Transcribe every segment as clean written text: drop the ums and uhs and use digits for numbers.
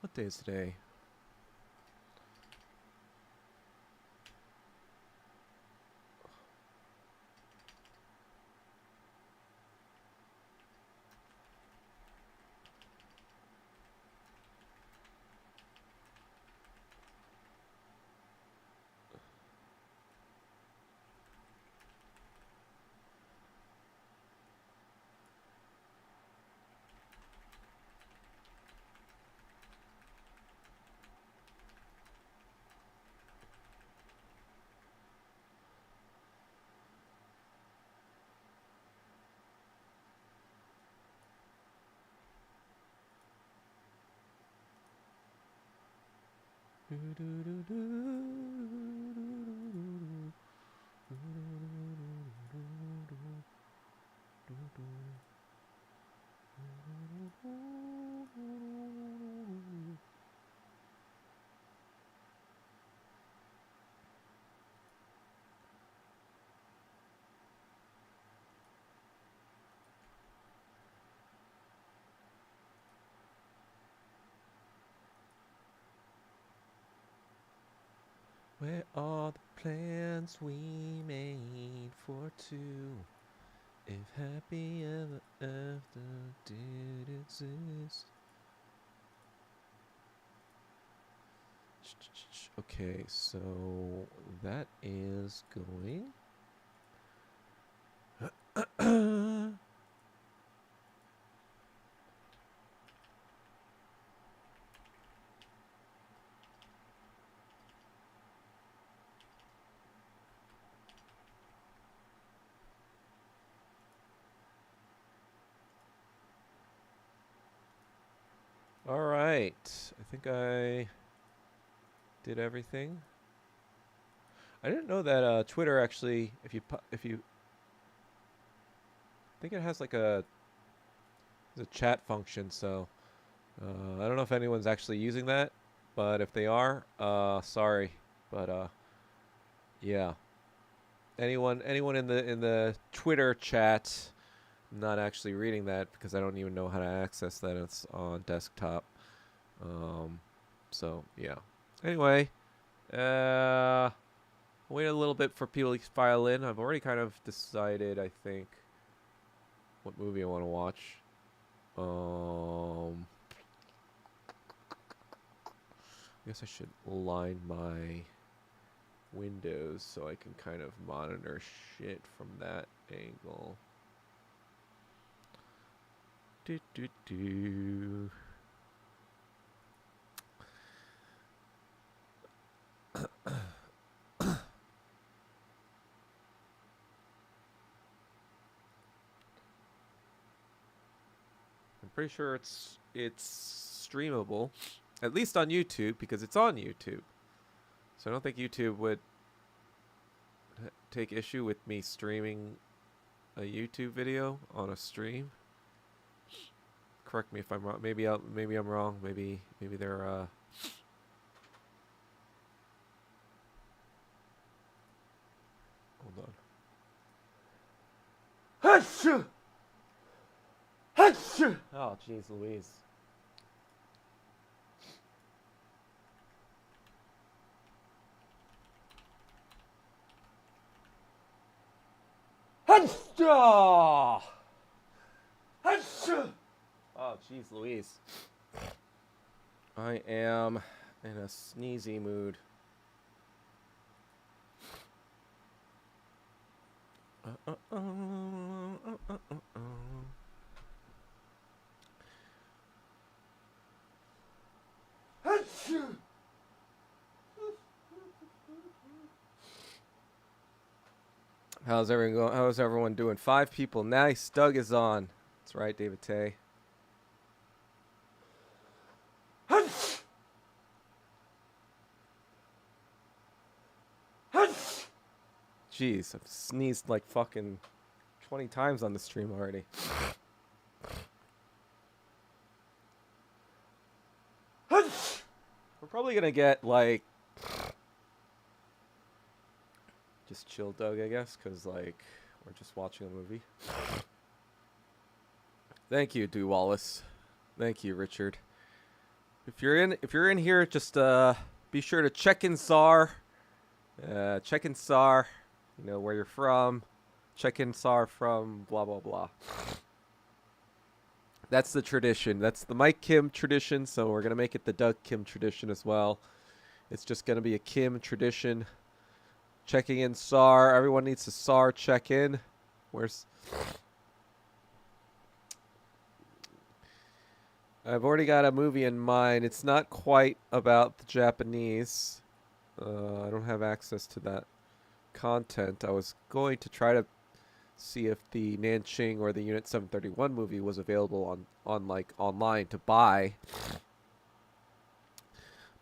What day is today? Where are the plans we made for two? If happy ever after did exist. Okay, so that is going. All right, I think I did everything. I didn't know that Twitter actually, if you, I think it has like a chat function. So I don't know if anyone's actually using that, but if they are, sorry, but yeah. Anyone in the Twitter chat, I'm not actually reading that because I don't even know how to access that. It's on desktop. So yeah. Anyway, wait a little bit for people to file in. I've already kind of decided, I think, what movie I want to watch. I guess I should line my windows so I can kind of monitor shit from that angle. I'm pretty sure it's streamable, at least on YouTube, because it's on YouTube. So I don't think YouTube would take issue with me streaming a YouTube video on a stream. Correct me if I'm wrong. Maybe I'm wrong. Maybe they're hold on. Achoo! Achoo! Oh, jeez Louise. Achoo! Achoo! Oh, jeez Louise. I am in a sneezy mood. How's everyone doing? 5 people. Nice. Doug is on. That's right, David Tay. Jeez, I've sneezed like fucking 20 times on the stream already. We're probably gonna get like Just chill, Doug, I guess, because, like, we're just watching a movie. Thank you, Dee Wallace. Thank you, Richard. If you're in here, just be sure to check in SAR. Check in SAR. You know where you're from. Check in SAR from blah blah blah. That's the tradition. That's the Mike Kim tradition. So we're gonna make it the Doug Kim tradition as well. It's just gonna be a Kim tradition. Checking in SAR. Everyone needs to SAR check in. Where's... I've already got a movie in mind. It's not quite about the Japanese. I don't have access to that content. I was going to try to see if the Nanching or the Unit 731 movie was available on like online to buy.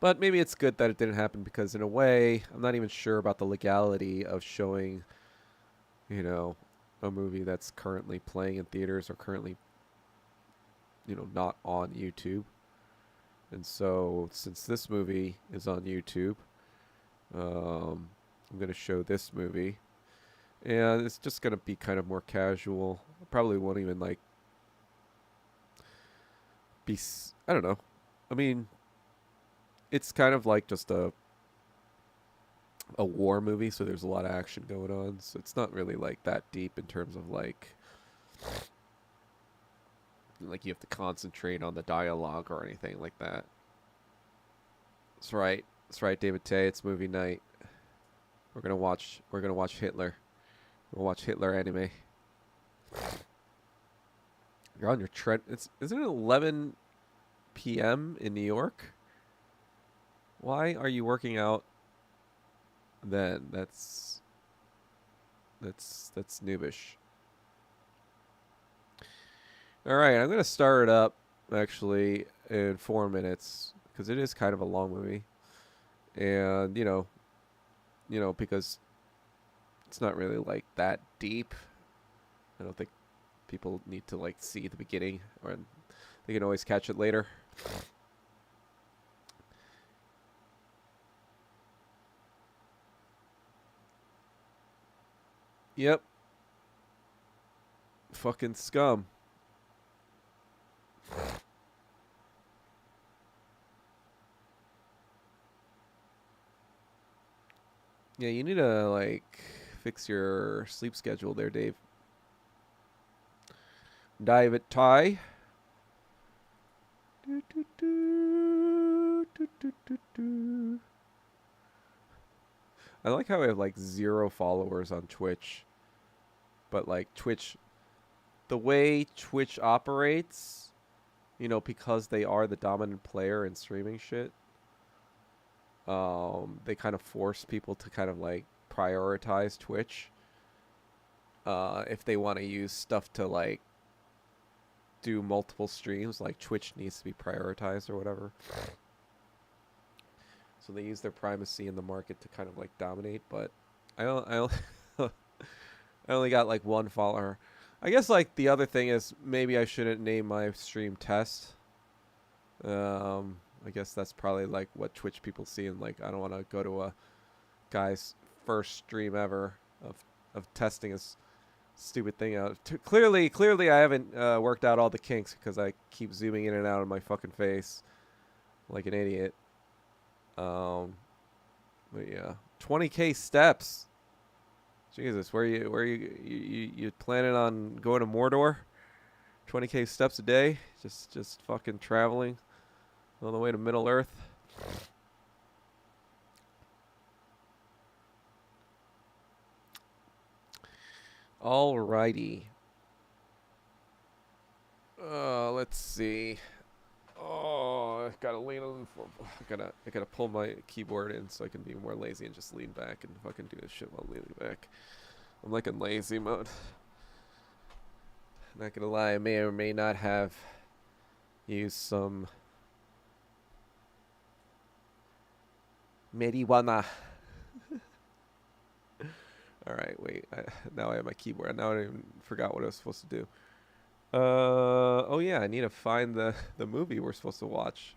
But maybe it's good that it didn't happen because in a way, I'm not even sure about the legality of showing, you know, a movie that's currently playing in theaters or currently, you know, not on YouTube. And so since this movie is on YouTube, I'm going to show this movie. And it's just going to be kind of more casual. I probably won't even like be, I don't know. I mean, it's kind of like just a war movie, so there's a lot of action going on. So it's not really like that deep in terms of like you have to concentrate on the dialogue or anything like that. That's right. That's right, David Tay. It's movie night. We're gonna watch Hitler. We'll watch Hitler anime. You're on your tread. Isn't it 11 p.m. in New York? Why are you working out then? That's noobish. All right, I'm gonna start it up actually in 4 minutes because it is kind of a long movie, and you know because it's not really like that deep. I don't think people need to like see the beginning, or they can always catch it later. Yep. Fucking scum. Yeah, you need to like fix your sleep schedule there, Dave. David Ty. I like how I have like 0 followers on Twitch. But like Twitch, the way Twitch operates, you know, because they are the dominant player in streaming shit, they kind of force people to kind of like prioritize Twitch. If they want to use stuff to like do multiple streams, like Twitch needs to be prioritized or whatever. So they use their primacy in the market to kind of like dominate. But I only got like 1 follower. I guess like the other thing is maybe I shouldn't name my stream Test. I guess that's probably like what Twitch people see, and like I don't want to go to a guy's first stream ever of testing his stupid thing out. Clearly I haven't worked out all the kinks because I keep zooming in and out of my fucking face like an idiot. But yeah, 20K steps. Jesus, where you planning on going to Mordor? 20K steps a day, just fucking traveling all the way to Middle Earth. Alrighty. Let's see. Oh, I gotta lean on. I gotta pull my keyboard in so I can be more lazy and just lean back and fucking do this shit while leaning back. I'm like in lazy mode. Not gonna lie, I may or may not have used some marijuana. Alright, wait. Now I have my keyboard. Now I even forgot what I was supposed to do. Oh yeah, I need to find the movie we're supposed to watch.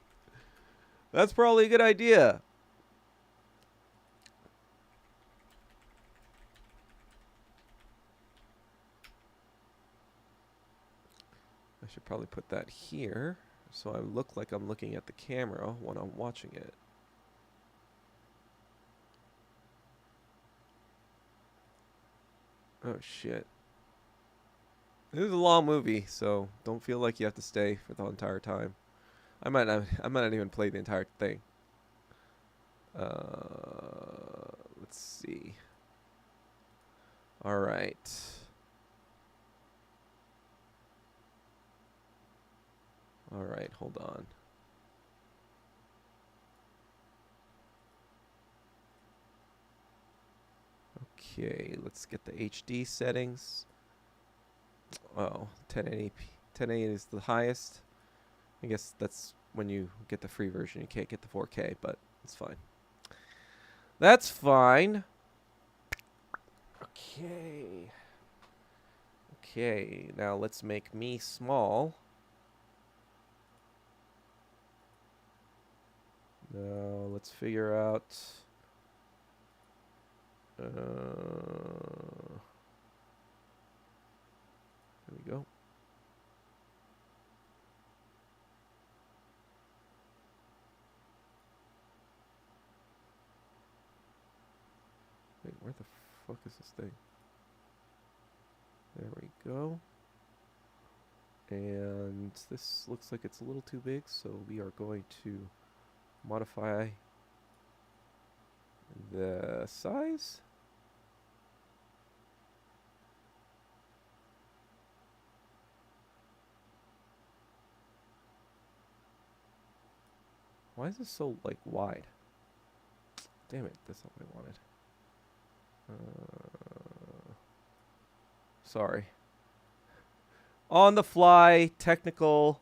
That's probably a good idea. should probably put that here so I look like I'm looking at the camera when I'm watching it. Oh shit. This is a long movie, so don't feel like you have to stay for the entire time. I might not even play the entire thing. Let's see. All right. All right, hold on. Okay, let's get the HD settings. Oh, 1080p. 1080 is the highest. I guess that's when you get the free version. You can't get the 4K, but it's fine. That's fine. Okay. Okay, now let's make me small. Now let's figure out. There we go. Wait, where the fuck is this thing? There we go. And this looks like it's a little too big, so we are going to modify the size. Why is this so, like, wide? Damn it, that's not what I wanted. Sorry. On the fly, technical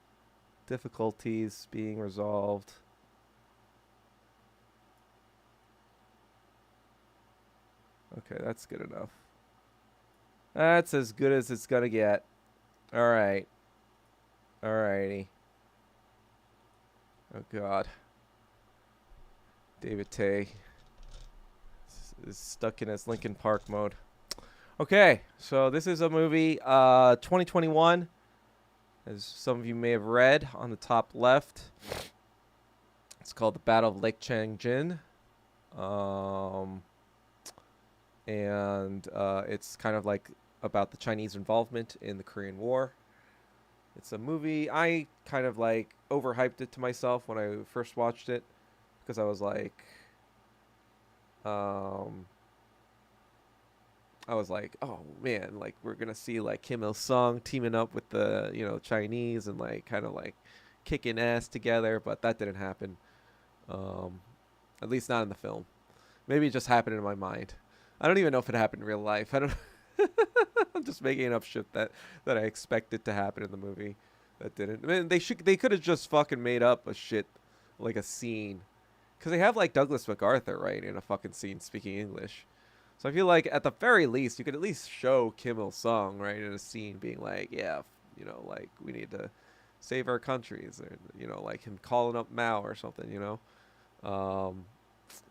difficulties being resolved. Okay, that's good enough. That's as good as it's gonna get. Alright. Alrighty. Oh god. David Tay is stuck in his Linkin Park mode. Okay, so this is a movie, 2021, as some of you may have read on the top left. It's called The Battle of Lake Changjin. And it's kind of like about the Chinese involvement in the Korean War. It's a movie, I kind of like overhyped it to myself when I first watched it, because I was like, oh man, like we're gonna see like Kim Il Sung teaming up with the Chinese and like kind of like kicking ass together, but that didn't happen. At least not in the film. Maybe it just happened in my mind. I don't even know if it happened in real life. I don't. I'm just making up shit that I expected to happen in the movie that didn't. I mean, they could have just fucking made up a shit like a scene, because they have like Douglas MacArthur right in a fucking scene speaking English. So I feel like at the very least you could at least show Kim Il Sung right in a scene being like, yeah, like we need to save our countries, or like him calling up Mao or something,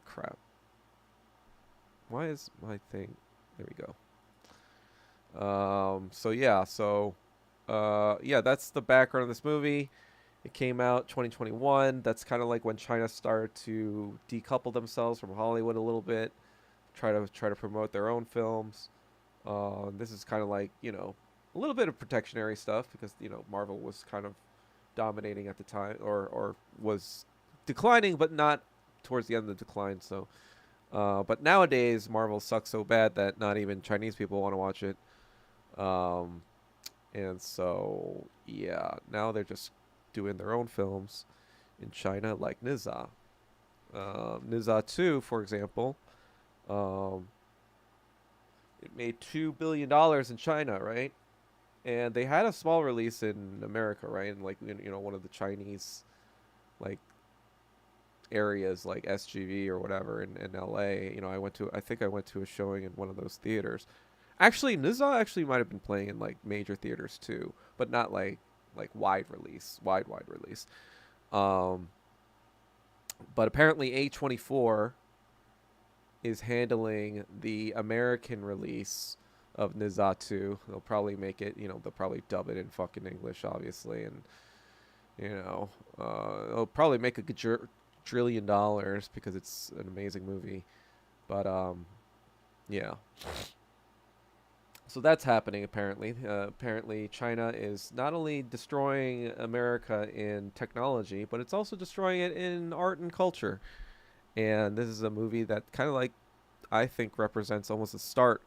crap. Why is my thing? There we go. Yeah, that's the background of this movie. It came out 2021. That's kind of like when China started to decouple themselves from Hollywood a little bit, try to promote their own films. This is kind of like a little bit of protectionary stuff, because Marvel was kind of dominating at the time, or was declining, but not towards the end of the decline. So, but nowadays Marvel sucks so bad that not even Chinese people want to watch it. And so yeah, now they're just doing their own films in China, like Niza. Niza 2, for example, it made $2 billion in China, right? And they had a small release in America, right? And like one of the Chinese like areas, like SGV or whatever in LA. I think I went to a showing in one of those theaters. Actually, Niza actually might have been playing in like major theaters too, but not like wide release. Um, but apparently A24 is handling the American release of Nizatu. They'll probably make it, you know, they'll probably dub it in fucking English, obviously, and you know, they'll probably make a trillion dollars because it's an amazing movie. But yeah. So that's happening apparently. Apparently, China is not only destroying America in technology, but it's also destroying it in art and culture. And this is a movie that kind of like, I think, represents almost the start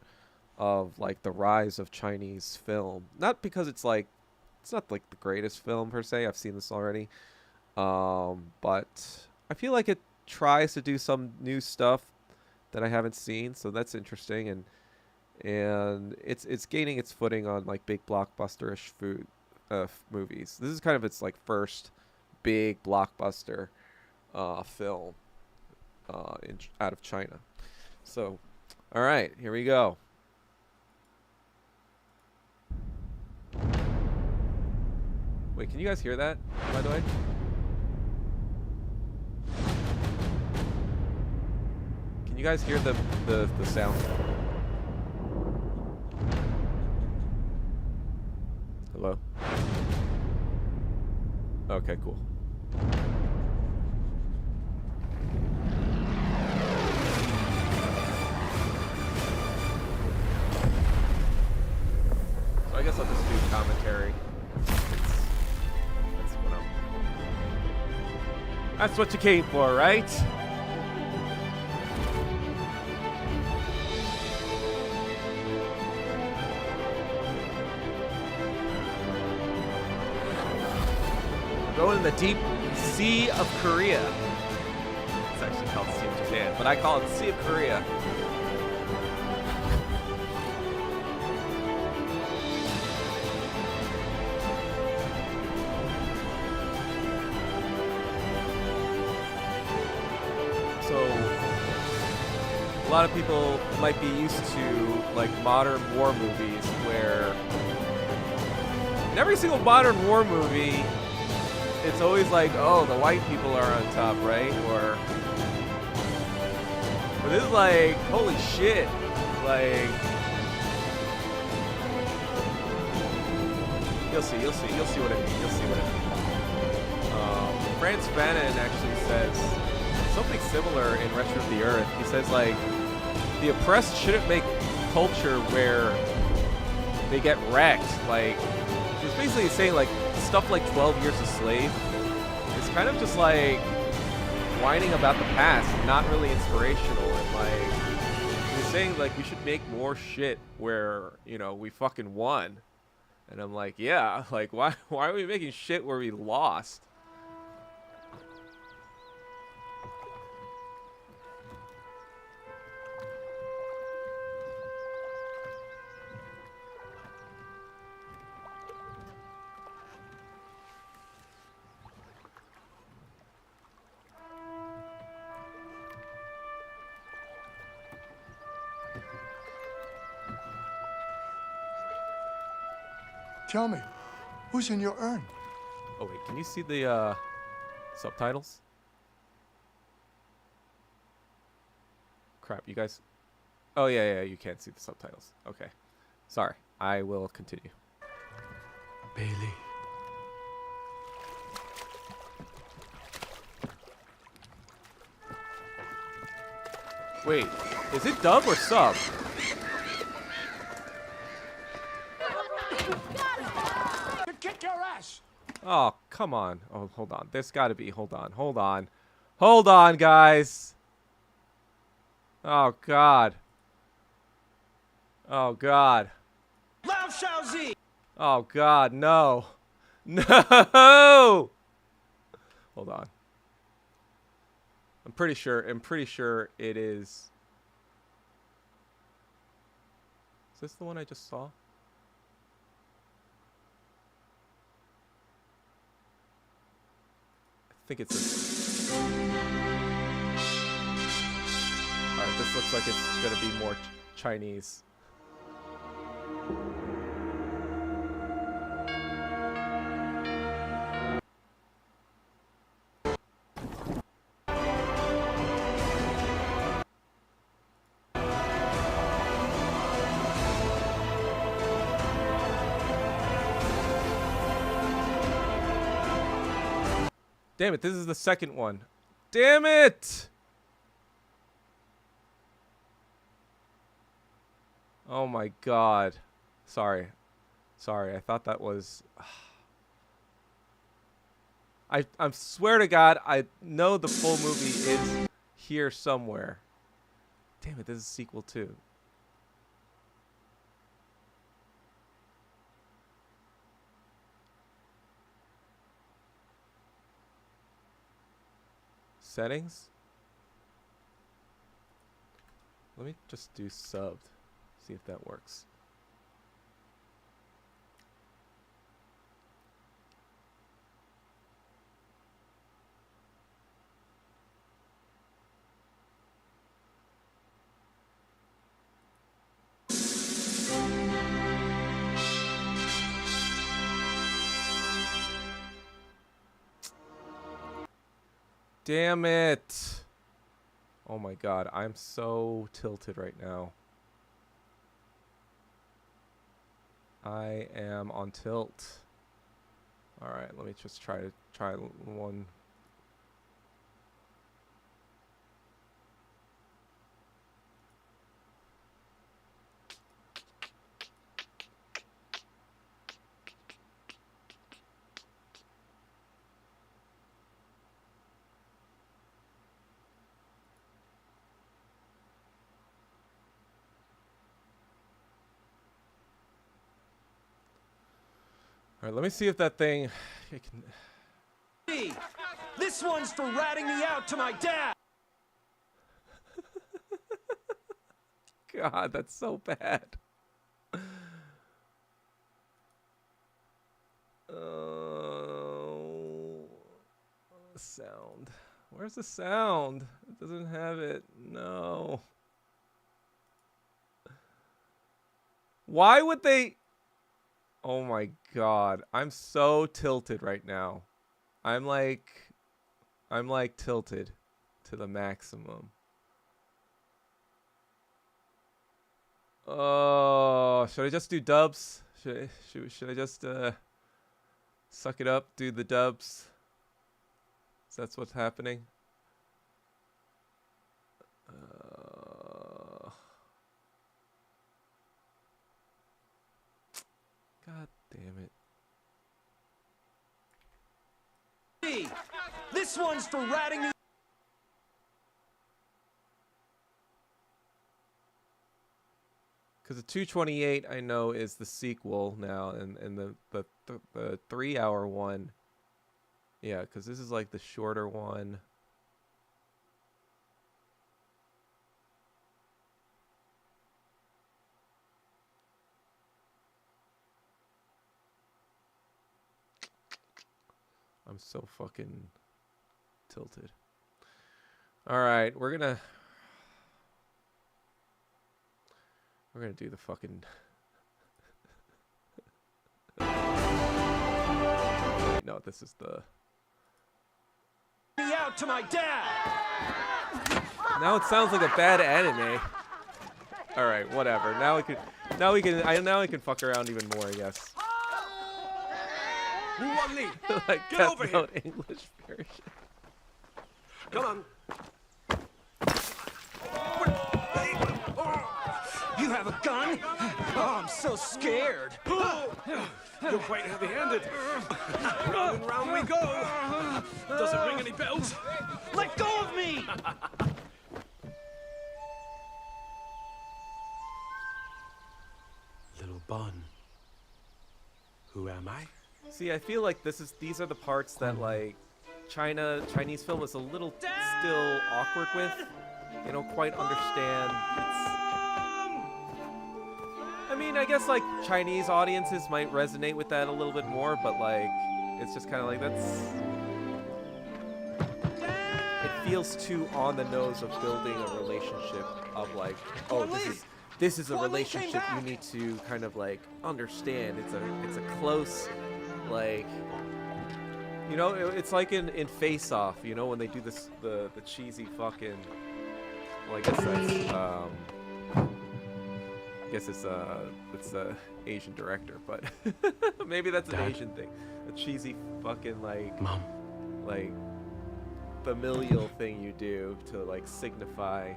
of like the rise of Chinese film. Not because it's like, it's not like the greatest film per se. I've seen this already, but I feel like it tries to do some new stuff that I haven't seen. So that's interesting, and it's gaining its footing on like big blockbuster-ish movies. This is kind of its like first big blockbuster film out of China. So, all right, here we go. Wait, can you guys hear that, by the way? Can you guys hear the sound? Hello? Okay, cool. So I guess I'll just do commentary. That's what you came for, right? We're going in the deep Sea of Korea. It's actually called Sea of Japan, but I call it Sea of Korea. A lot of people might be used to like modern war movies where in every single modern war movie it's always like, oh, the white people are on top, right? But this is like, holy shit, like, you'll see what I mean. Franz Fanon actually says something similar in Retro of the Earth. He says like, the oppressed shouldn't make culture where they get wrecked. Like, he's basically saying like stuff like 12 Years a Slave is kind of just like whining about the past, not really inspirational. And like, he's saying like we should make more shit where, you know, we fucking won. And I'm like, yeah, like why are we making shit where we lost? Tell me, who's in your urn? Oh wait, can you see the subtitles? Crap, you guys. Oh yeah, you can't see the subtitles. Okay, sorry. I will continue. Bailey. Wait, is it dub or sub? Kick your ass! Oh, come on. Oh, hold on. There's got to be. Hold on. Hold on, guys. Oh, God. Oh, God. Lao Shaozi! Oh, God. No. No! Hold on. I'm pretty sure it is. Is this the one I just saw? I think it's this. Alright, this looks like it's gonna be more Chinese. Damn it, this is the second one. Damn it! Oh my god. Sorry. Sorry, I thought that was... I swear to God, I know the full movie is here somewhere. Damn it, this is a sequel too. Settings? Let me just do subbed. See if that works. Damn it. Oh my god, I'm so tilted right now. I am on tilt. Alright, let me just try one. Alright, let me see if that thing... It can... This one's for ratting me out to my dad. God, that's so bad. Oh, sound. Where's the sound? It doesn't have it. No. Why would they... Oh my god. I'm so tilted right now. I'm like tilted to the maximum. Oh, should I just do dubs? Should I just suck it up, do the dubs? So that's what's happening. God damn it. This one's for ratting me. Because the 228 I know is the sequel now, and the 3-hour one. Yeah, because this is like the shorter one. I'm so fucking tilted. All right, we're gonna do the fucking. No, this is the. Me out to my dad. Now it sounds like a bad anime. All right, whatever. Now we can fuck around even more, I guess. Like Get Death over here. Note English version. Come on. You have a gun? Oh, I'm so scared. You're quite heavy-handed. Round and round we go. Does it ring any bells? Let go of me! Little Bun. Who am I? See, I feel like these are the parts that like Chinese film is a little still awkward with. They don't quite understand. I mean, I guess like Chinese audiences might resonate with that a little bit more, but like it's just kind of like it feels too on the nose of building a relationship of like, oh, this is a relationship you need to kind of like understand. It's a close, like, you know, it's like in Face Off, you know, when they do this the cheesy fucking, well, I guess that's it's a Asian director, but maybe that's an Dad? Asian thing. A cheesy fucking like Mom. like familial thing you do to like signify.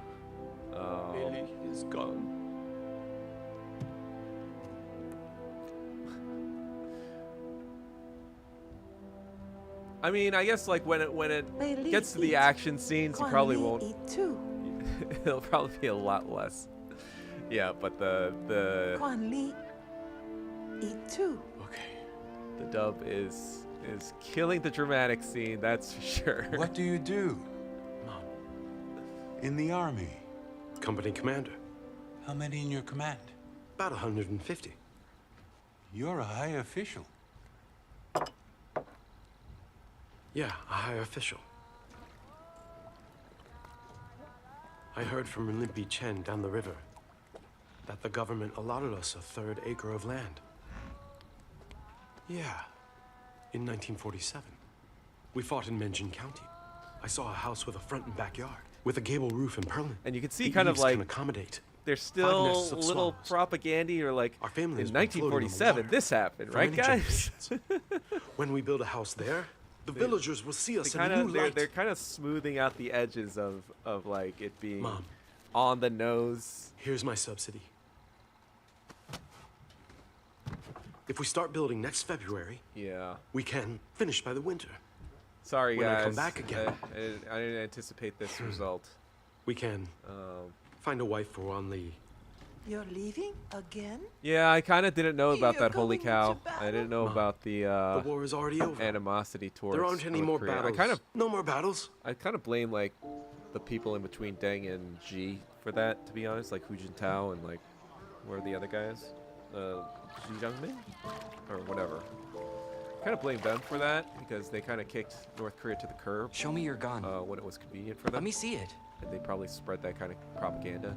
Bailey is gone. I mean, I guess like when it Bailey gets to the eat. action scenes, you Quan probably Li won't. eat too. It'll probably be a lot less. Yeah, but the Quan Li eat too. Okay. dub is killing the dramatic scene. That's for sure. What do you do? Mom. In the army? Company commander. How many in your command? About 150. You're a high official. Yeah, a high official. I heard from Limpi Chen down the river that the government allotted us a 3rd acre of land. Yeah, in 1947. We fought in Menjin County. I saw a house with a front and backyard, with a gable roof and purlin. And you can see The kind of eaves like can accommodate there's 5 still nests of little swallows. propaganda or like Our family in has been floating on the 1947 water this happened, for right, many guys? generations. When we build a house there, the villagers will see us in a new light. They're kind of smoothing out the edges of like it being Mom. on the nose. Here's my subsidy. If we start building next February, Yeah. we can finish by the winter. Sorry, When I guys. come back again. I didn't anticipate this result. We can find a wife for Wan Li. You're leaving again? Yeah, I kind of didn't know about You're that holy going cow. into I didn't battle? know about the The war is already over. animosity towards There aren't any North more Korea. battles. No more battles. I kind of blame like the people in between Deng and Ji for that, to be honest, like Hu Jintao and like where are the other guys? Ji Jiangmin or whatever. Kind of blame them for that because they kind of kicked North Korea to the curb Show me your gun. when it was convenient for them. Let me see it. And they probably spread that kind of propaganda.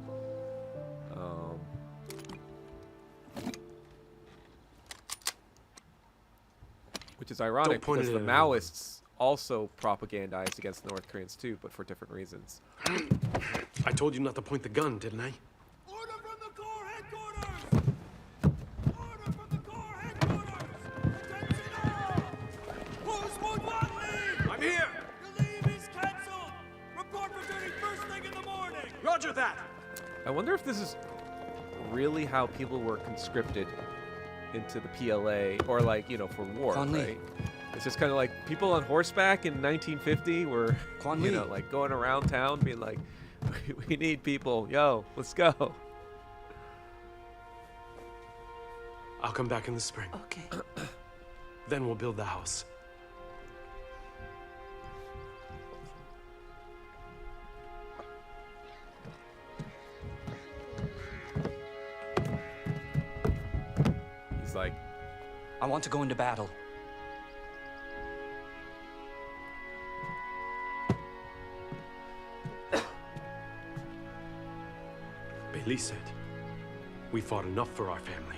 Which is ironic point because it the at anyone. Maoists also propagandized against the North Koreans too, but for different reasons. I told you not to point the gun, didn't I? Order from the Corps headquarters! Order from the Corps headquarters! Attention all! Who's Wood Watley? I'm here! Your leave is cancelled! Report for duty first thing in the morning! Roger that! I wonder if this is really how people were conscripted into the PLA, or like, you know, for war, Quan Li. right? It's just kind of like people on horseback in 1950 were, Quan you Li. know, like going around town being like, we need people, yo, let's go. I'll come back in the spring. Okay. Then we'll build the house. He's like, I want to go into battle. Bailey said, we fought enough for our family.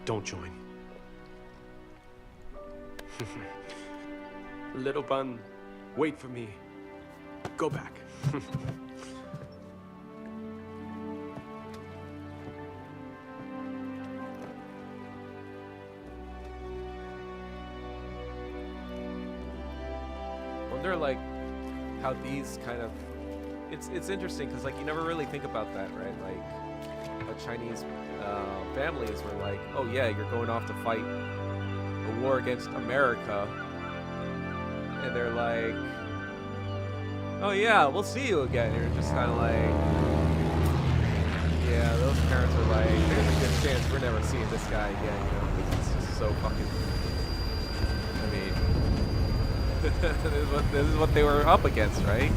Don't join. Little Bun, wait for me. Go back. wonder like how these kind of it's interesting because like you never really think about that, right? Like Chinese families were like, oh yeah, you're going off to fight a war against America, and they're like, oh yeah, we'll see you again. And you're just kind of like, yeah, those parents are like, there's a good chance we're never seeing this guy again, you know, 'cause it's just so fucking, I mean, this is what they were up against, right?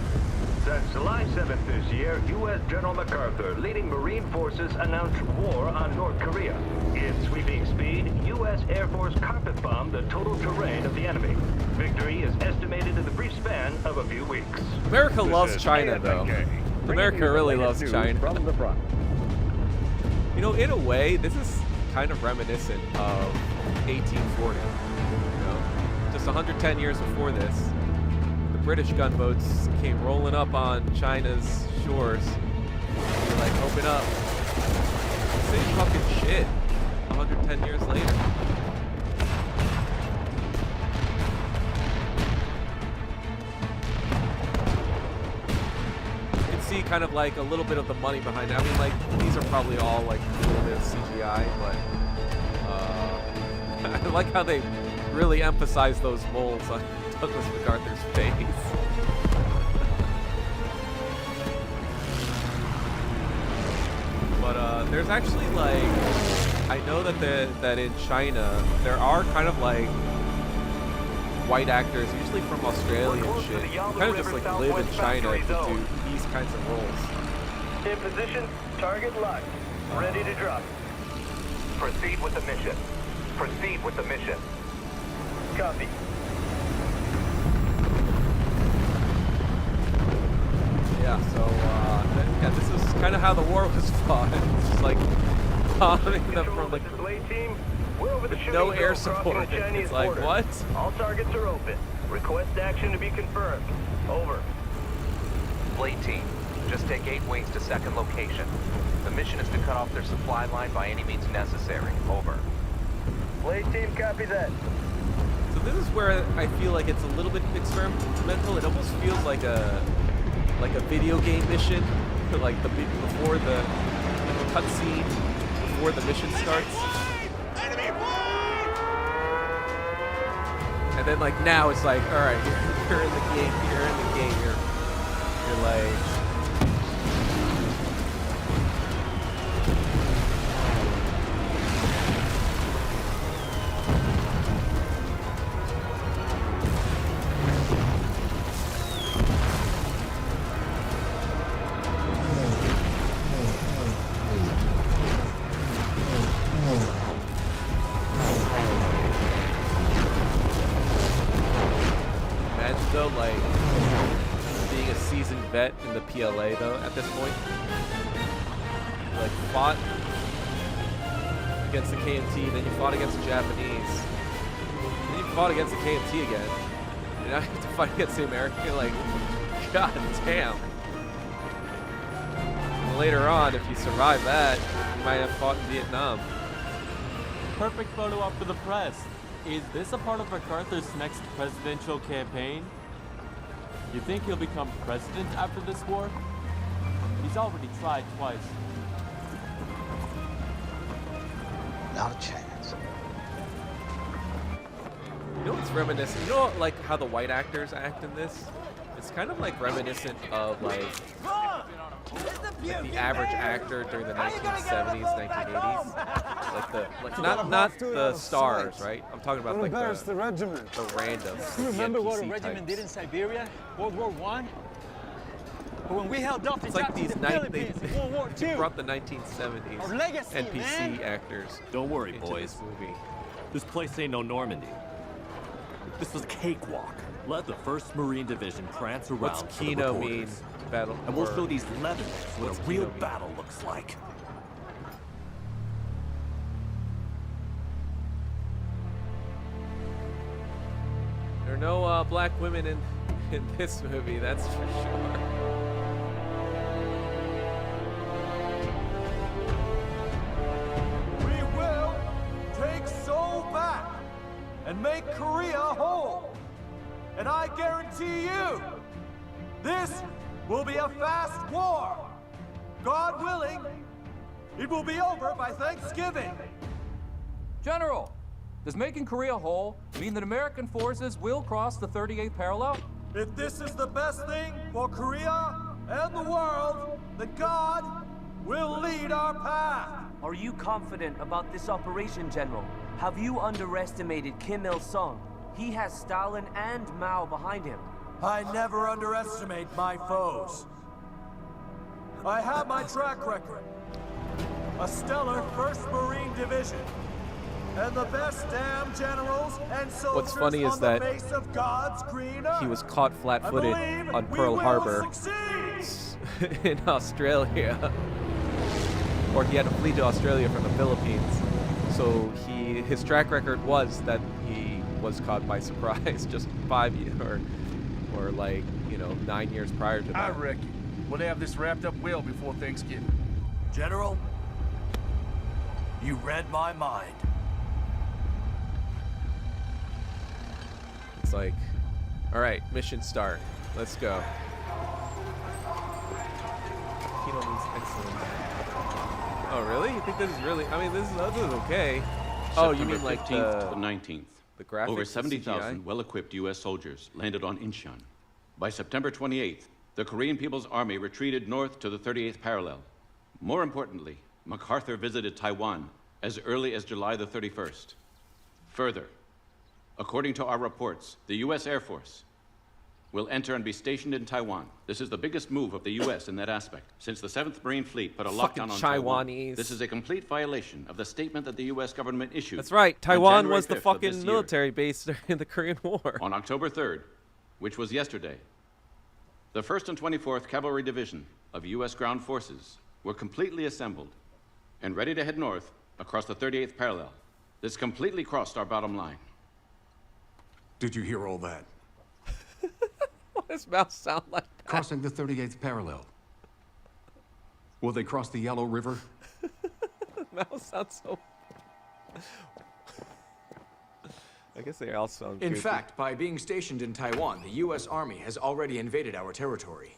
Since July 7th this year, U.S. General MacArthur, leading Marine forces, announced war on North Korea. In sweeping speed, U.S. Air Force carpet-bombed the total terrain of the enemy. Victory is estimated in the brief span of a few weeks. America loves China, though. America really loves China. From the front. You know, in a way, this is kind of reminiscent of 1840. You know, just 110 years before this, the British gunboats came rolling up on China's shores. They're like, open up. Same fucking shit. 110 years later. kind of like a little bit of the money behind it. I mean, like these are probably all like a little bit of CGI, but I like how they really emphasize those moles on Douglas MacArthur's face. But there's actually like, I know that in China there are kind of like white actors, usually from Australia and shit, who kind of just like live in China to do these kinds of roles. In position, target locked. Ready to drop. Proceed with the mission. Proceed with the mission. Copy. Yeah, so yeah, this is kind of how the war was fought. It's just like bombing them from like team. We're over the no air crossing support. the Chinese It's like border. what? All targets are open. Request action to be confirmed. Over. Blade team, just take 8 wings to second location. The mission is to cut off their supply line by any means necessary. Over. Blade team, copy that. So this is where I feel like it's a little bit experimental. It almost feels like a video game mission, like before the cutscene, before the mission starts. And then like now it's like, all right, you're in the game, you're like. Though, like being a seasoned vet in the PLA though at this point, like fought against the KMT, then you fought against the Japanese, then you fought against the KMT again, and now you have to fight against the American. You're like, god damn. And later on, if you survive that, you might have fought in Vietnam. Perfect photo up for the press. Is this a part of MacArthur's next presidential campaign? You think he'll become president after this war? He's already tried twice. Not a chance. You know what's reminiscent? You know like how the white actors act in this? It's kind of like reminiscent of like the average actor during the 1970s, 1980s. Like not the stars, right? I'm talking about like the regiment. the randoms. You remember what a NPC regiment types. did in Siberia, World War I? But when we held off the It's like Japs in these the they Philippines in World War II. brought the 1970s Our legacy, NPC man. actors Don't worry, into boys. this movie. This place ain't no Normandy. This was a cakewalk. Let the 1st Marine Division prance around What's for the Kino mean? reporters. Battle. And we'll or- show these Lebanons what what's a real Kino mean? battle looks like. There are no black women in this movie, that's for sure. We will take Seoul back and make Korea whole. And I guarantee you, this will be a fast war. God willing, it will be over by Thanksgiving. General, does making Korea whole mean that American forces will cross the 38th parallel? If this is the best thing for Korea and the world, then God will lead our path. Are you confident about this operation, General? Have you underestimated Kim Il-sung? He has Stalin and Mao behind him. I never underestimate my foes. I have my track record. A stellar 1st Marine Division. And the best damn generals and soldiers What's funny is on the that face of God's green earth. he was caught flat-footed I believe on we Pearl will Harbor succeed. in Australia, or he had to flee to Australia from the Philippines. So his track record was that he was caught by surprise just 5 years or like 9 years prior to that. I reckon we'll have this wrapped up well before Thanksgiving. General, you read my mind. It's like, all right, mission start. Let's go. film is excellent. Oh, really? You think this is really? I mean, this is okay. Oh, you mean like 15th to the 19th. The graphics? Over the 70,000 CGI? well-equipped U.S. soldiers landed on Incheon. By September 28th, the Korean People's Army retreated north to the 38th parallel. More importantly, MacArthur visited Taiwan as early as July the 31st. Further, according to our reports, the U.S. Air Force will enter and be stationed in Taiwan. This is the biggest move of the U.S. in that aspect, since the 7th Marine Fleet put a Fucking lockdown on Taiwan. Taiwanese. This is a complete violation of the statement that the U.S. government issued. That's right. on Taiwan January was the 5th of fucking this year. military base during the Korean War. On October 3rd, which was yesterday, the 1st and 24th Cavalry Division of U.S. Ground Forces were completely assembled and ready to head north across the 38th parallel. This completely crossed our bottom line. Did you hear all that? What does Mouse sound like that? Crossing the 38th parallel. Will they cross the Yellow River? Mouse sounds so... I guess they all sound In goofy. fact, by being stationed in Taiwan, the U.S. Army has already invaded our territory.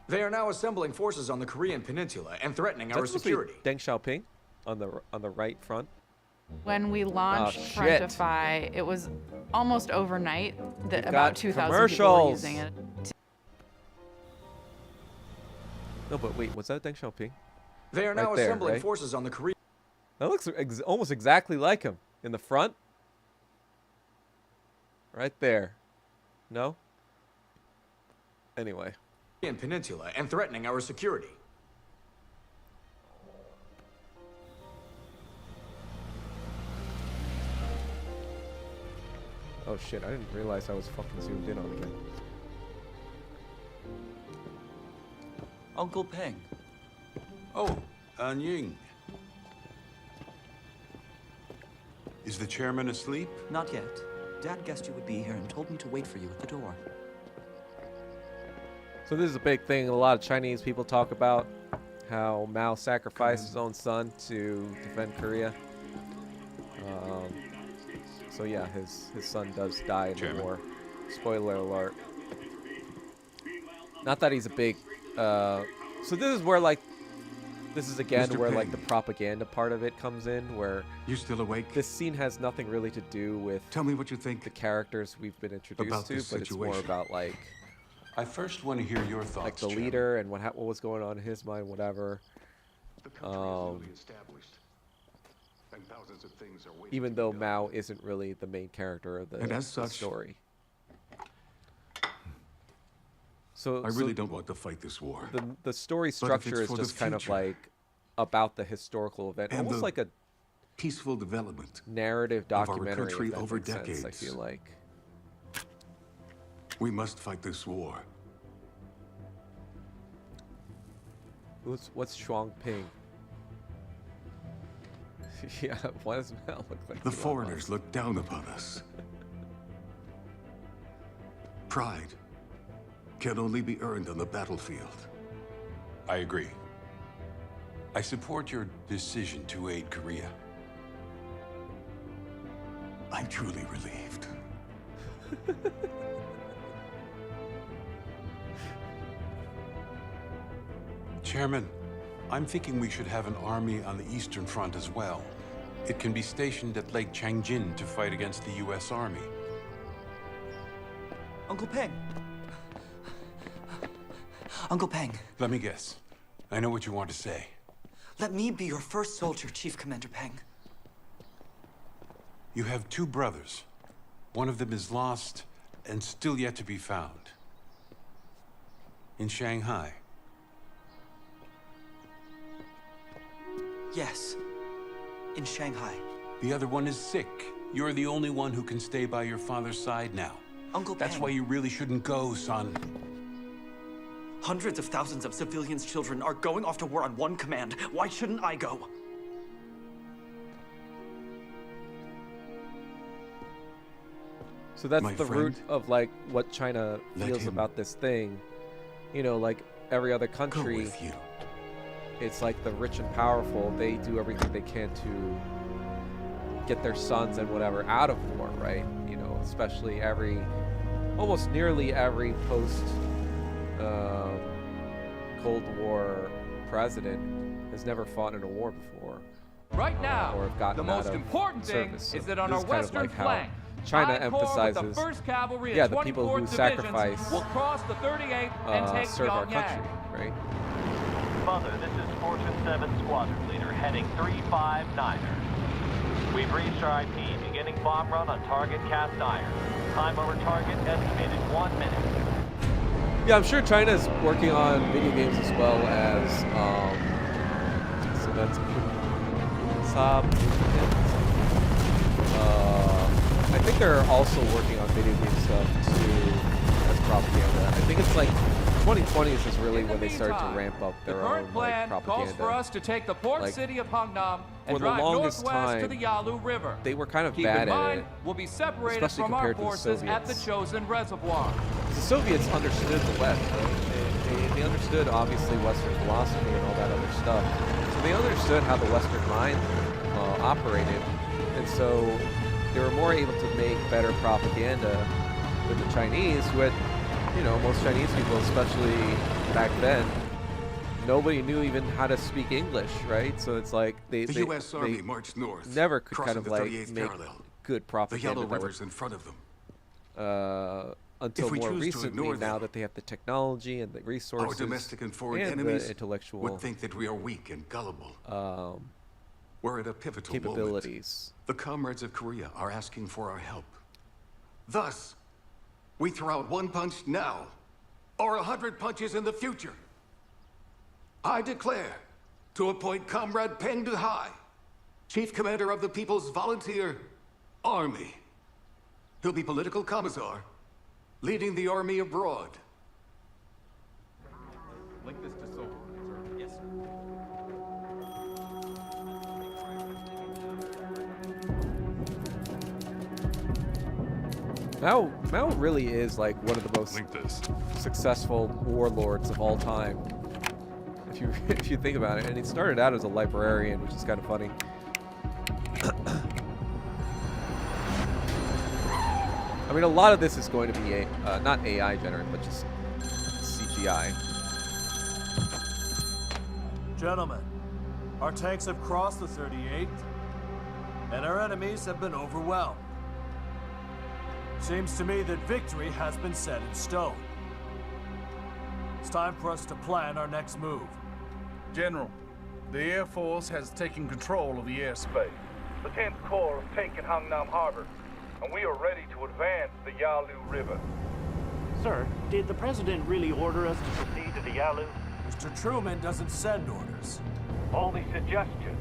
They are now assembling forces on the Korean Peninsula and threatening our security. Deng Xiaoping on the right front. When we launched shit. Frontify, it was almost overnight that We've about got 2,000 people were commercials. using it. No, but wait, was that Deng Xiaoping? They are Right now there, assembling right? forces on the Korean. That looks almost exactly like him in the front. Right there. No? Anyway. Peninsula and threatening our security. Oh shit, I didn't realize I was fucking zoomed in on again. Uncle Peng. Oh, Ying. Is the chairman asleep? Not yet. Dad guessed you would be here and told me to wait for you at the door. So this is a big thing. A lot of Chinese people talk about how Mao sacrificed his own son to defend Korea. So yeah, his son does die in the war. Spoiler alert. Not that he's a big. So this is where this is again Mr. where Peng. the propaganda part of it comes in, where You still awake? this scene has nothing really to do with. Tell me what you think the characters we've been introduced about to, this but it's more situation. about I first want to hear your thoughts, like the Chairman. leader and what was going on in his mind, whatever. Even though Mao isn't really the main character of And as the such, story. So I really don't want to fight this war. the story But if structure it's is for the just kind of future like about the historical event, and almost the like a peaceful development narrative of our documentary. country if that over makes sense, decades. I feel like. We must fight this war. What's Shuang Ping? Yeah, why does Mao look like The Elon foreigners Musk? look down upon us. Pride can only be earned on the battlefield. I agree. I support your decision to aid Korea. I'm truly relieved. Chairman, I'm thinking we should have an army on the Eastern Front as well. It can be stationed at Lake Changjin to fight against the U.S. Army. Uncle Peng. Uncle Peng. Let me guess. I know what you want to say. Let me be your first soldier, Chief Commander Peng. You have two brothers. One of them is lost and still yet to be found. In Shanghai. Yes. In Shanghai. The other one is sick. You're the only one who can stay by your father's side now. Uncle That's Peng. why you really shouldn't go, son. Hundreds of thousands of civilians' children are going off to war on one command. Why shouldn't I go? So that's My the friend, root of like what China let feels him about this thing. You know, like every other country, with you. it's like the rich and powerful, they do everything they can to get their sons and whatever out of war, right? You know, especially almost nearly every Cold War president has never fought in a war before. Right now, or have gotten the most out of important thing service. is So that on this our is kind of western like how flank, China I Corps with emphasizes, the 1st Cavalry and yeah, the people 24th who Divisions sacrifice will cross the 38th and take serve our Pyongyang. country, right? Mother, this is Fortune 7 Squadron Leader heading 359er. We've reached our IP, beginning bomb run on target cast iron. Time over target estimated 1 minute. Yeah, I'm sure China's working on video games as well as, so that's I think they're also working on video game stuff too as propaganda. I think it's like 2020 is just really when they started to ramp up their own like propaganda. Calls for us to take the port Like, city of Hungnam and for the drive longest northwest to time, the Yalu River. they were kind of Keep bad in at mind, it, we'll be separated especially from our compared to the forces at the Soviets. chosen reservoir. The Soviets understood the West, right? They understood obviously Western philosophy and all that other stuff. So they understood how the Western mind operated, and so they were more able to make better propaganda than the Chinese, who had, you know, most Chinese people, especially back then, nobody knew even how to speak English, right? So it's like The U.S. Army marched north, never could crossing kind of the like 38th make parallel. good The propaganda. Yellow that would- River's in front of them. Until If we more choose to recently, ignore now them, that they have the technology and the resources, Our domestic and foreign and enemies the intellectual would think that we are weak and gullible. We're at a pivotal capabilities. moment. The comrades of Korea are asking for our help. Thus, we throw out one punch now, or 100 punches in the future. I declare to appoint Comrade Peng Duhai, Chief Commander of the People's Volunteer Army. He'll be political commissar, leading the army abroad. Link this to Soul. Yes, sir. Mao really is like one of the most successful warlords of all time. If you think about it, and he started out as a librarian, which is kind of funny. I mean, a lot of this is going to be not AI generated, but just CGI. Gentlemen, our tanks have crossed the 38th, and our enemies have been overwhelmed. Seems to me that victory has been set in stone. It's time for us to plan our next move. General, the Air Force has taken control of the airspace. The 10th Corps has taken Hungnam Harbor, and we are ready to advance the Yalu River. Sir, did the President really order us to proceed to the Yalu? Mr. Truman doesn't send orders. Only suggestions.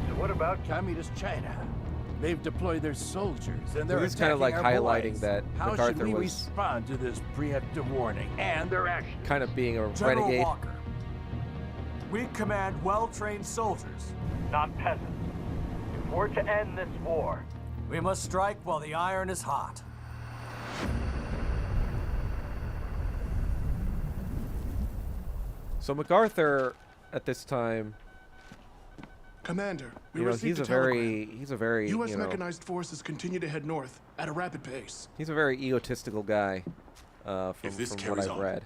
So what about Communist China? They've deployed their soldiers, and they're This is kind of like attacking our highlighting boys. that How MacArthur should we was respond to this preemptive warning and their actions? kind of being a General renegade. Walker, we command well-trained soldiers. Not peasants. If we're to end this war, we must strike while the iron is hot. So MacArthur, at this time, Commander, we you know, received he's a a telegram. very, U.S. you know, mechanized forces continue to head north at a rapid pace. he's a very egotistical guy, from this what carries I've on, read.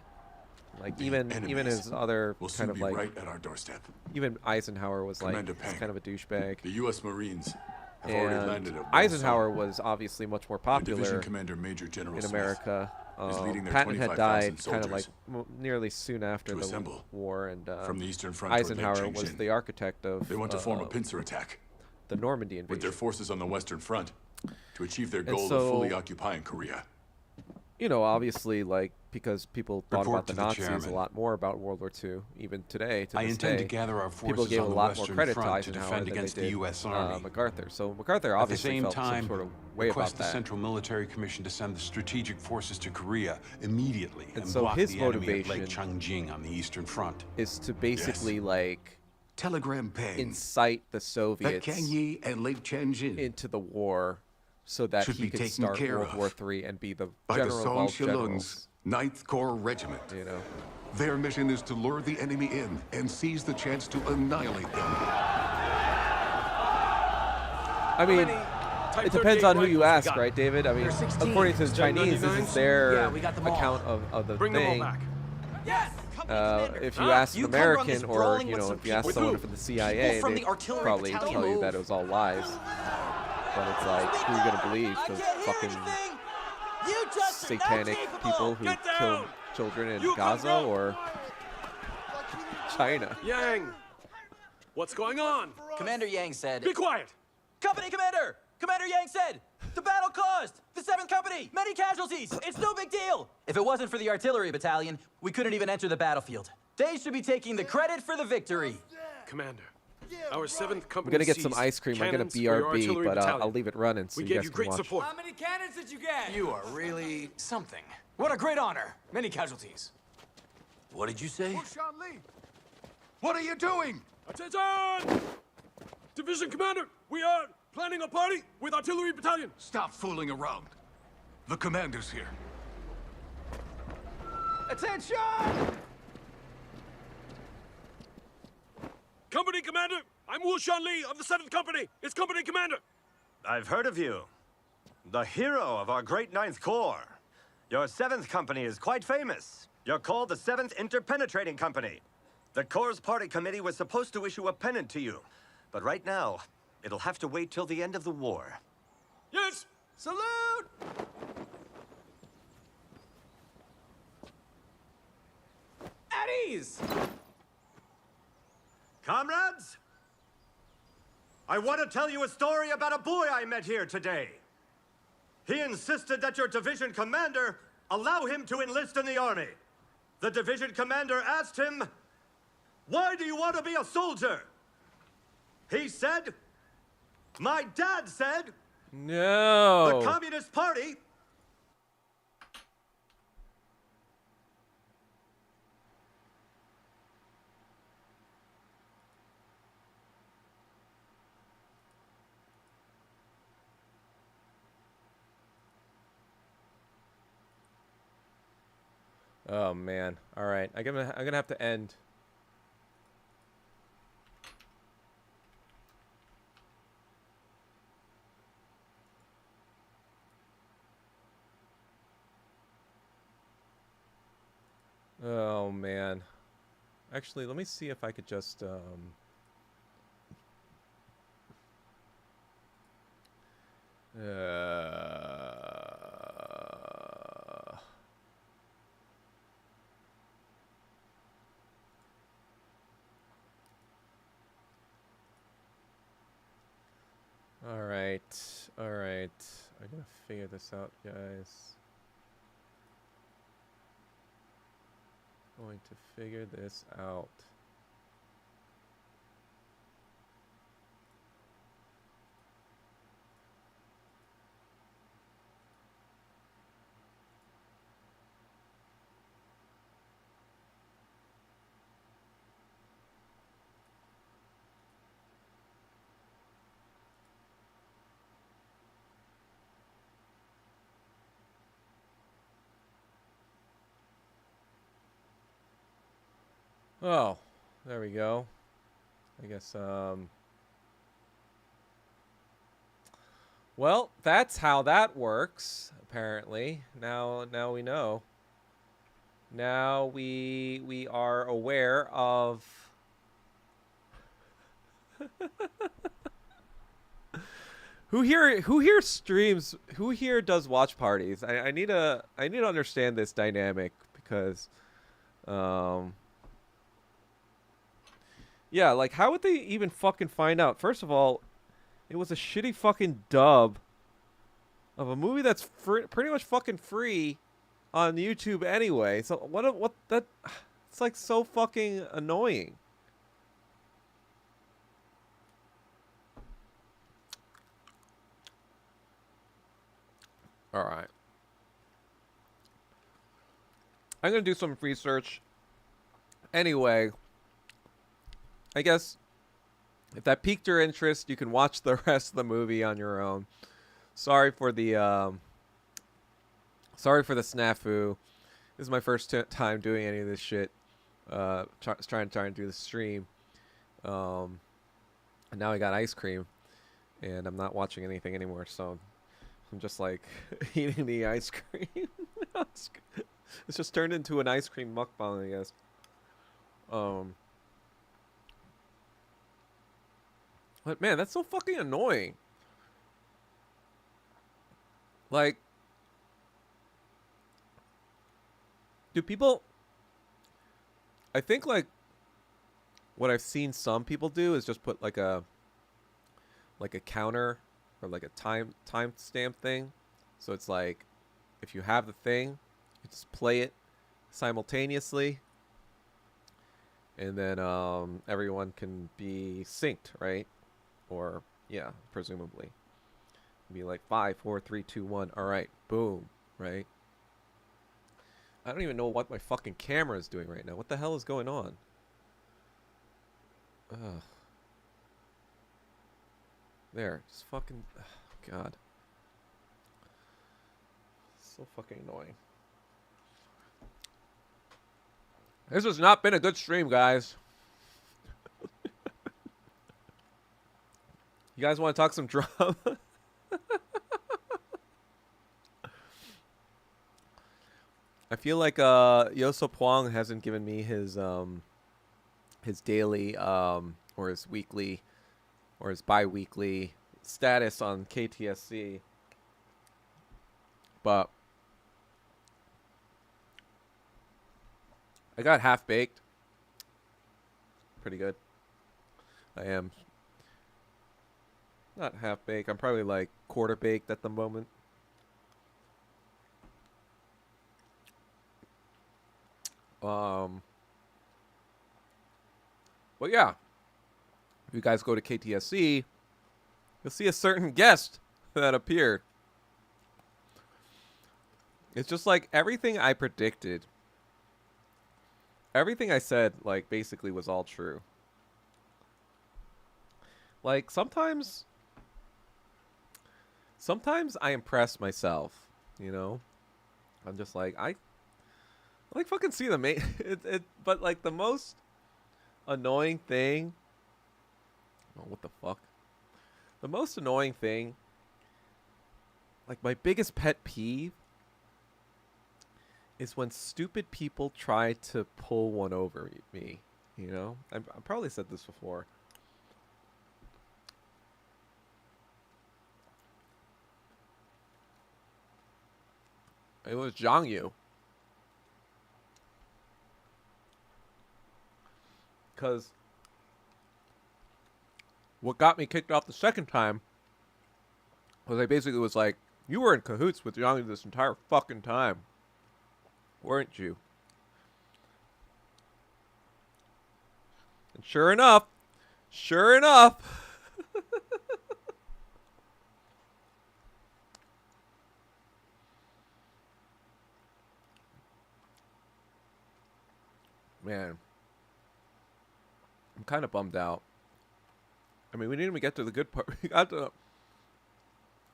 Like the even enemies his other will kind soon of be like right at our doorstep. even Eisenhower was Commander like he's Peng, kind of a douchebag. The U.S. Marines have already And landed at Eisenhower was obviously much more Their division popular commander, Major General in Smith, America. is leading their Patton had 25,000 died kind of like soldiers nearly soon after to the assemble war, and from the Eastern Front toward Lake Eisenhower was Changjin. the architect of They want to form a pincer attack the Normandy invasion. with their forces on the Western Front to achieve their And goal so- of fully occupying Korea. You know, obviously, like, because people thought Report about the to the Nazis chairman. a lot more about World War II, even today. To I this intend day, to gather our people forces gave on a the lot more Western credit to Front to Eisenhower defend than against they the did U.S. Army. MacArthur. So MacArthur At the obviously same felt time, some sort of way request about the that. Central Military Commission to send the strategic forces to Korea immediately And and so block his the enemy at motivation Lake Changjin on the Eastern Front. Is to basically like Telegram Peng incite the that Soviets Kangyi and Lake Changjin into the war, so that should he be could taken start care World of War III and be the by the general of Song all Shilung's generals. 9th Corps Regiment. You know, Their mission is to lure the enemy in and seize the chance to annihilate them. I mean, It depends on who you ask, right, David? I mean, according to the Chinese, this is their account of the thing. Yes. If you ask an American, or if you ask someone from the CIA, they probably tell you that it was all lies. But it's like, who are you gonna believe? The fucking satanic people who kill children in Gaza, or China? Yang, what's going on? Commander Yang said... Be quiet! Company Commander! Commander Yang said, the battle caused the 7th Company many casualties. It's no big deal. If it wasn't for the artillery battalion, we couldn't even enter the battlefield. They should be taking the credit for the victory. Commander, our 7th Company I'm gonna get some ice cream. I'm gonna BRB, but I'll leave it running so you guys can watch. How many cannons did you get? You are really something. What a great honor. Many casualties. What did you say? What are you doing? Attention! Division Commander, we are planning a party with artillery battalion. Stop fooling around. The commander's here. Attention! Company Commander, I'm Wu Shanli of the 7th Company. It's Company Commander. I've heard of you. The hero of our great 9th Corps. Your 7th Company is quite famous. You're called the 7th Interpenetrating Company. The Corps' party committee was supposed to issue a pennant to you. But right now, it'll have to wait till the end of the war. Yes! Salute! At ease! Comrades! I want to tell you a story about a boy I met here today. He insisted that your division commander allow him to enlist in the army. The division commander asked him, "Why do you want to be a soldier?" He said, "My dad said, no. The Communist Party." Oh man! All right, I'm gonna have to end. Oh man! Actually, let me see if I could just All right. I gotta figure this out, guys. Going to figure this out. Oh, there we go. I guess, well, that's how that works, apparently. Now we know. Now we are aware of who here streams, who here does watch parties. I need to understand this dynamic, because yeah, like, how would they even fucking find out? First of all, it was a shitty fucking dub of a movie that's pretty much fucking free on YouTube anyway. So what that, it's like so fucking annoying. All right. I'm going to do some research. Anyway, I guess if that piqued your interest, you can watch the rest of the movie on your own. Sorry for the snafu. This is my first time doing any of this shit. Trying to do the stream. And now I got ice cream. and I'm not watching anything anymore, so I'm just like eating the ice cream. It's just turned into an ice cream mukbang, I guess. But man, that's so fucking annoying. Like, do people... I think, like, what I've seen some people do is just put, like a counter or, like, a timestamp thing. So it's like, if you have the thing, you just play it simultaneously. And then everyone can be synced, right? Or, yeah, presumably. Be like 5, 4, 3, 2, 1. All right, boom, right? I don't even know what my fucking camera is doing right now. What the hell is going on? Ugh. There, just fucking... Oh, God. So fucking annoying. This has not been a good stream, guys. You guys want to talk some drama? I feel like Yoso Pwong hasn't given me his daily or his weekly or his bi-weekly status on KTSC. But I got half-baked. Pretty good. I am not half-baked. I'm probably like quarter-baked at the moment. But yeah, if you guys go to KTSC, you'll see a certain guest that appeared. It's just like everything I predicted. Everything I said, like, basically was all true. Like, sometimes I impress myself, you know? I'm just like, I like fucking see the main but like the most annoying thing, oh, what the fuck? The most annoying thing, like my biggest pet peeve is when stupid people try to pull one over me, you know? I probably said this before. It was Zhang Yu. Because what got me kicked off the second time was I basically was like, you were in cahoots with Zhang Yu this entire fucking time. Weren't you? And sure enough, man, I'm kind of bummed out. I mean, we didn't even get to the good part.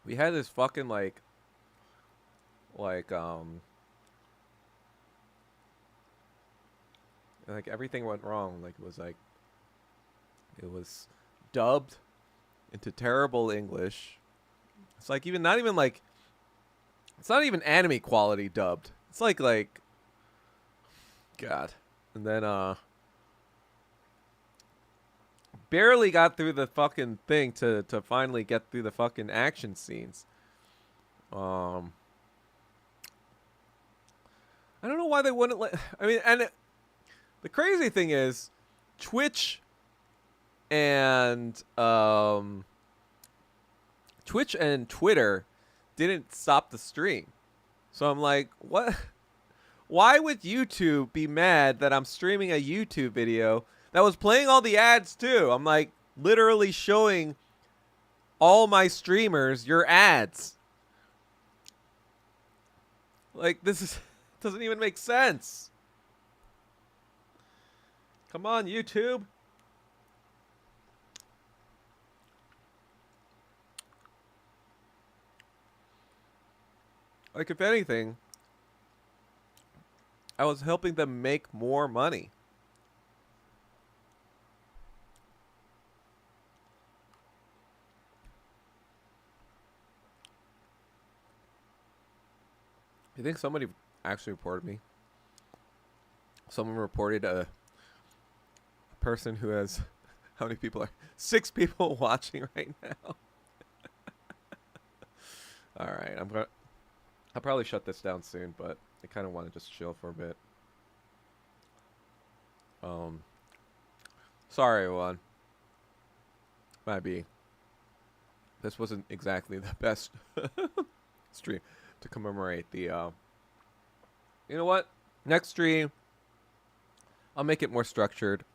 We had this fucking like everything went wrong. Like it was dubbed into terrible English. It's like it's not even anime quality dubbed. It's like God. And then barely got through the fucking thing to finally get through the fucking action scenes. I don't know why they wouldn't let... I mean, and the crazy thing is, Twitch and Twitter didn't stop the stream. So I'm like, what? Why would YouTube be mad that I'm streaming a YouTube video that was playing all the ads too? I'm like literally showing all my streamers your ads. Like, this doesn't even make sense. Come on, YouTube. Like, if anything, I was helping them make more money. You think somebody actually reported me? Someone reported a person who has how many people are 6 people watching right now. All right, I'll probably shut this down soon, but I kind of want to just chill for a bit. Sorry everyone. Might be. This wasn't exactly the best stream to commemorate the you know what? Next stream I'll make it more structured.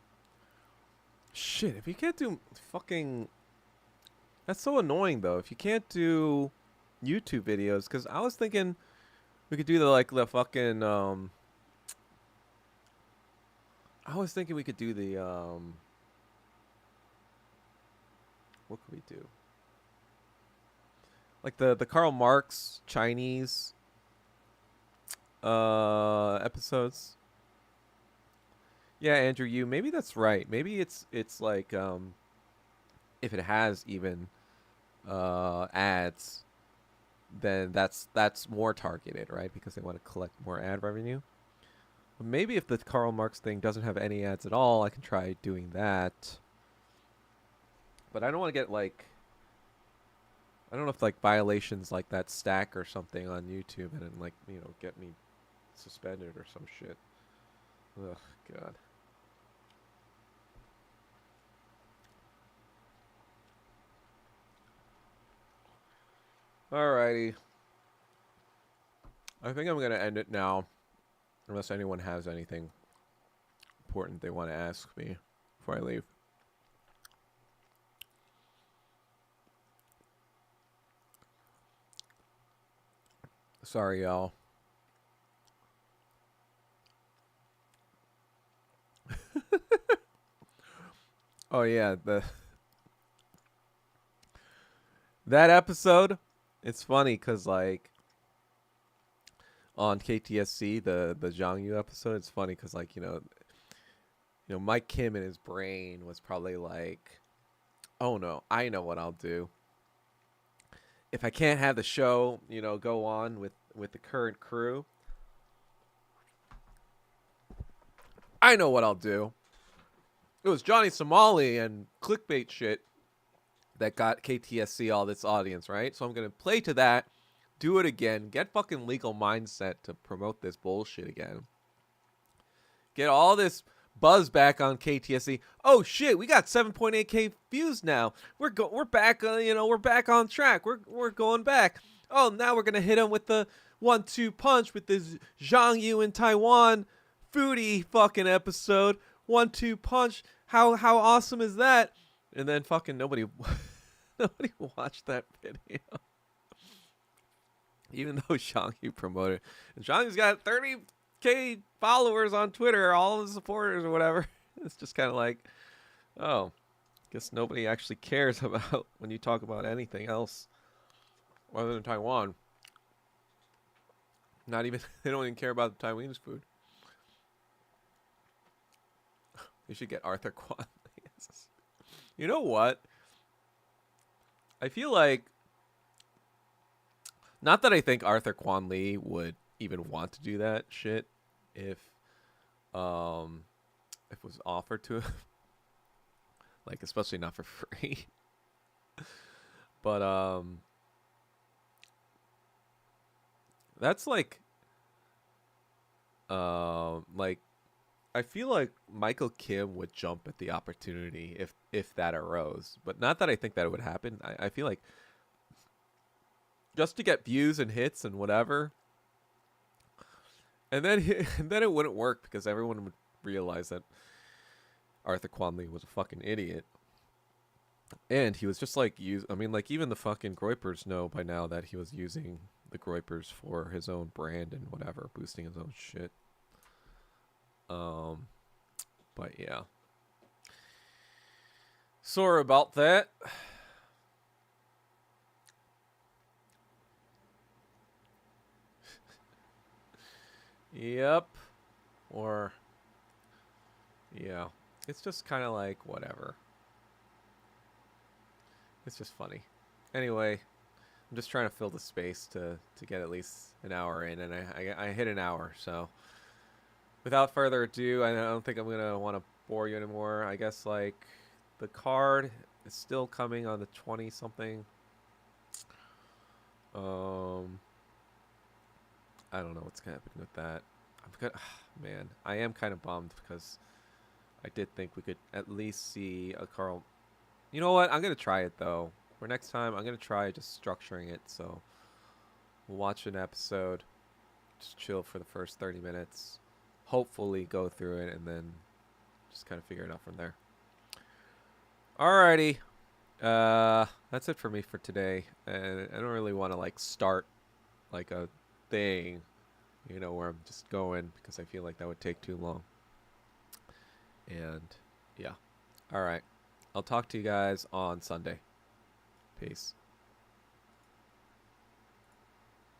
Shit, if you can't do fucking... That's so annoying, though. If you can't do YouTube videos, because I was thinking we could do the fucking... I was thinking we could do the... What could we do? Like the Karl Marx Chinese episodes. Yeah, Andrew, maybe that's right. Maybe it's like if it has even ads, then that's more targeted, right? Because they want to collect more ad revenue. But maybe if the Karl Marx thing doesn't have any ads at all, I can try doing that. But I don't want to get like, I don't know if like violations like that stack or something on YouTube and then like, you know, get me suspended or some shit. Ugh, God. Alrighty. I think I'm going to end it now. Unless anyone has anything important they want to ask me before I leave. Sorry, y'all. Oh, yeah. That episode... It's funny because, like, on KTSC, the Zhang Yu episode, it's funny because, like, you know, Mike Kim in his brain was probably like, oh, no, I know what I'll do. If I can't have the show, you know, go on with the current crew, I know what I'll do. It was Johnny Somali and clickbait shit that got KTSC all this audience, right? So I'm going to play to that, do it again, get fucking Legal Mindset to promote this bullshit again. Get all this buzz back on KTSC. Oh shit, we got 7.8k views now. We're back, you know, we're back on track. We're going back. Oh, now we're going to hit them with the 1-2 punch with this Zhang Yu in Taiwan foodie fucking episode. 1-2 punch. How awesome is that? And then fucking nobody watched that video. Even though Zhang Yu promoted. And Zhang Yu's got 30k followers on Twitter, all of the supporters or whatever. It's just kind of like, oh, guess nobody actually cares about when you talk about anything else other than Taiwan. Not even, they don't even care about the Taiwanese food. You should get Arthur Kwan. You know what? I feel like, not that I think Arthur Kwan Lee would even want to do that shit if it was offered to him. Like, especially not for free. But that's like I feel like Michael Kim would jump at the opportunity if that arose. But not that I think that it would happen. I feel like just to get views and hits and whatever. And then it wouldn't work because everyone would realize that Arthur Kwan Lee was a fucking idiot. And he was just like, I mean, like, even the fucking Groypers know by now that he was using the Groypers for his own brand and whatever, boosting his own shit. But yeah. Sorry about that. Yep. Or, yeah. It's just kind of like, whatever. It's just funny. Anyway, I'm just trying to fill the space to get at least an hour in, and I hit an hour. So without further ado, I don't think I'm gonna want to bore you anymore. I guess like the card is still coming on the 20 something. I don't know what's happening with that. I'm gonna, man, I am kind of bummed because I did think we could at least see a Carl. You know what? I'm gonna try it though. For next time, I'm gonna try just structuring it so we'll watch an episode, just chill for the first 30 minutes, hopefully go through it, and then just kind of figure it out from there. Alrighty, that's it for me for today. And I don't really want to like start like a thing, you know, where I'm just going because I feel like that would take too long. And yeah, all right, I'll talk to you guys on Sunday. Peace.